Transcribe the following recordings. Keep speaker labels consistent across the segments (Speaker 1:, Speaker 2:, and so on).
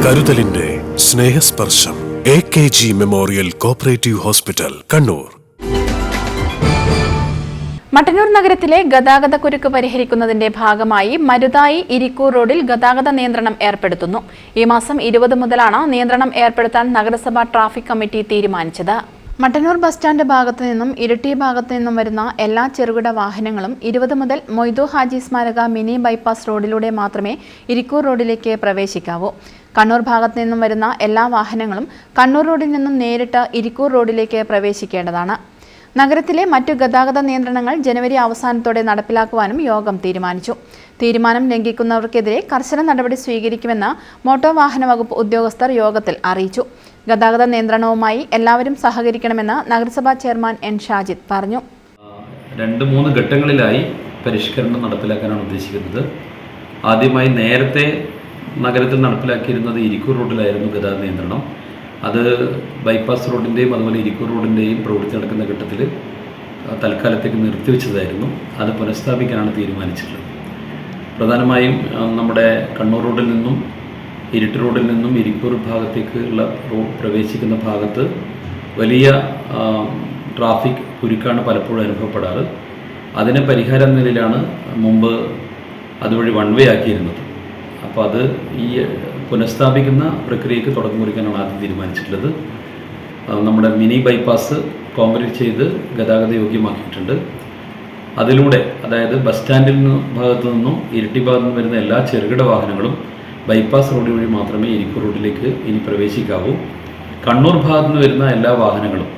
Speaker 1: കരുതലിന്റെ സ്നേഹസ്പർശം AKG memorial cooperative hospital, Kannur.
Speaker 2: Mattannur നഗരത്തിലെ ഗതാഗതക്കുരുക്ക് പരിഹരിക്കുന്നതിന്റെ ഭാഗമായി മരുതായി ഇരിക്കൂർ റോഡിൽ ഗതാഗത നിയന്ത്രണം ഏർപ്പെടുത്തുന്നു. ഈ മാസം 20 മുതലാണ് നിയന്ത്രണം ഏർപ്പെടുത്താൻ നഗരസഭ ട്രാഫിക് കമ്മിറ്റി തീരുമാനിച്ചത്. മട്ടന്നൂർ ബസ് സ്റ്റാൻഡ് ഭാഗത്തു നിന്നും ഇരിട്ടി ഭാഗത്തു നിന്നും വരുന്ന എല്ലാ ചെറുകിട വാഹനങ്ങളും 20 മുതൽ മൊയ്തു ഹാജി സ്മാരക മിനി ബൈപ്പാസ് റോഡിലൂടെ മാത്രമേ ഇരിക്കൂർ റോഡിലേക്ക് പ്രവേശിക്കാവൂ. കണ്ണൂർ ഭാഗത്തു നിന്നും വരുന്ന എല്ലാ വാഹനങ്ങളും കണ്ണൂർ റോഡിൽ നിന്നും നേരിട്ട് ഇരിക്കൂർ റോഡിലേക്ക് പ്രവേശിക്കേണ്ടതാണ്. നഗരത്തിലെ മറ്റു ഗതാഗത നിയന്ത്രണങ്ങൾ ജനുവരി അവസാനത്തോടെ നടപ്പിലാക്കുവാനും യോഗം തീരുമാനിച്ചു. തീരുമാനം ലംഘിക്കുന്നവർക്കെതിരെ കർശന നടപടി സ്വീകരിക്കുമെന്ന് മോട്ടോർ വാഹന വകുപ്പ് ഉദ്യോഗസ്ഥർ യോഗത്തിൽ അറിയിച്ചു. ഗതാഗത നിയന്ത്രണവുമായി എല്ലാവരും സഹകരിക്കണമെന്ന് നഗരസഭാ ചെയർമാൻ N. ഷാജിദ് പറഞ്ഞു.
Speaker 3: 2-3 ഘട്ടങ്ങളിലായി പരിഷ്കരണം നടപ്പിലാക്കാനാണ് ഉദ്ദേശിക്കുന്നത്. ആദ്യമായി നേരത്തെ നഗരത്തിൽ നടപ്പിലാക്കിയിരുന്നത് ഇരിക്കൂർ റോഡിലായിരുന്നു ഗതാഗത നിയന്ത്രണം. അത് ബൈപ്പാസ് റോഡിൻ്റെയും അതുപോലെ ഇരിക്കൂർ റോഡിൻ്റെയും പ്രവൃത്തി നടക്കുന്ന ഘട്ടത്തിൽ തൽക്കാലത്തേക്ക് നിർത്തിവെച്ചതായിരുന്നു. അത് പുനഃസ്ഥാപിക്കാനാണ് തീരുമാനിച്ചിട്ടുള്ളത്. പ്രധാനമായും നമ്മുടെ കണ്ണൂർ റോഡിൽ നിന്നും ഇരിട്ടി റോഡിൽ നിന്നും ഇരിക്കൂർ ഭാഗത്തേക്കുള്ള പ്രവേശിക്കുന്ന ഭാഗത്ത് വലിയ ട്രാഫിക് കുരുക്കാണ് പലപ്പോഴും അനുഭവപ്പെടാറ്. അതിന് പരിഹാര നിലയിലാണ് മുമ്പ് അതുവഴി വൺ വേ ആക്കിയിരുന്നത്. അപ്പോൾ അത് ഈ പുനഃസ്ഥാപിക്കുന്ന പ്രക്രിയയ്ക്ക് തുടക്കം കുറിക്കാനാണ് ആദ്യം തീരുമാനിച്ചിട്ടുള്ളത്. നമ്മുടെ മിനി ബൈപ്പാസ് കോൺക്രീറ്റ് ചെയ്ത് ഗതാഗത യോഗ്യമാക്കിയിട്ടുണ്ട്. അതിലൂടെ അതായത് ബസ് സ്റ്റാൻഡിൽ ഭാഗത്തു നിന്നും ഇരിട്ടി ഭാഗത്തു നിന്നും വരുന്ന എല്ലാ ചെറുകിട വാഹനങ്ങളും ബൈപ്പാസ് റോഡ് വഴി മാത്രമേ ഇരിക്കൂർ റോഡിലേക്ക് ഇനി പ്രവേശിക്കാവൂ. കണ്ണൂർ ഭാഗത്തു നിന്ന് വരുന്ന എല്ലാ വാഹനങ്ങളും,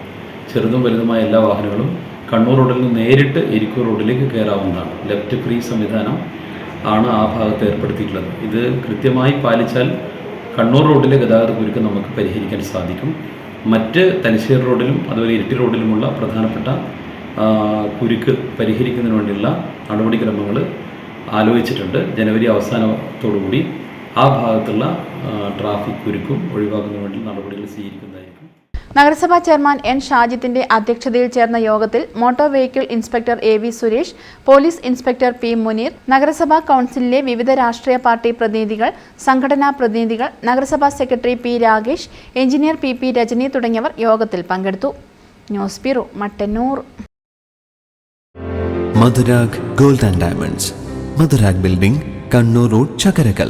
Speaker 3: ചെറുതും വലുതുമായ എല്ലാ വാഹനങ്ങളും കണ്ണൂർ റോഡിൽ നിന്ന് നേരിട്ട് ഇരിക്കൂർ റോഡിലേക്ക് കയറാവുന്നതാണ്. ലെഫ്റ്റ് ഫ്രീ സംവിധാനം ആണ് ആ ഭാഗത്ത് ഏർപ്പെടുത്തിയിട്ടുള്ളത്. ഇത് കൃത്യമായി പാലിച്ചാൽ കണ്ണൂർ റോഡിലെ ഗതാഗത കുരുക്ക് നമുക്ക് പരിഹരിക്കാൻ സാധിക്കും. മറ്റ് തലശ്ശേരി റോഡിലും അതുപോലെ ഇരിട്ടി റോഡിലുമുള്ള പ്രധാനപ്പെട്ട കുരുക്ക് പരിഹരിക്കുന്നതിന് വേണ്ടിയുള്ള നടപടിക്രമങ്ങൾ ആലോചിച്ചിട്ടുണ്ട്. ജനുവരി അവസാനത്തോടുകൂടി ആ ഭാഗത്തുള്ള ട്രാഫിക് കുരുക്കും ഒഴിവാക്കുന്നതിന് വേണ്ടി നടപടികൾ സ്വീകരിക്കുന്നതായിരിക്കും.
Speaker 2: നഗരസഭാ ചെയർമാൻ N. ഷാജിദിന്റെ അധ്യക്ഷതയിൽ ചേർന്ന യോഗത്തിൽ motor vehicle inspector AV Suresh, police inspector P. Muneer, നഗരസഭാ കൗൺസിലിലെ വിവിധ രാഷ്ട്രീയ പാർട്ടി പ്രതിനിധികൾ, സംഘടനാ പ്രതിനിധികൾ, നഗരസഭാ secretary P. Ragesh, engineer PP. Rajani തുടങ്ങിയവർ യോഗത്തിൽ പങ്കെടുത്തു. News bureau, Mattannur.
Speaker 4: Madhurag gold and diamonds, Madhurag building, Kannur road, Chakkarakal.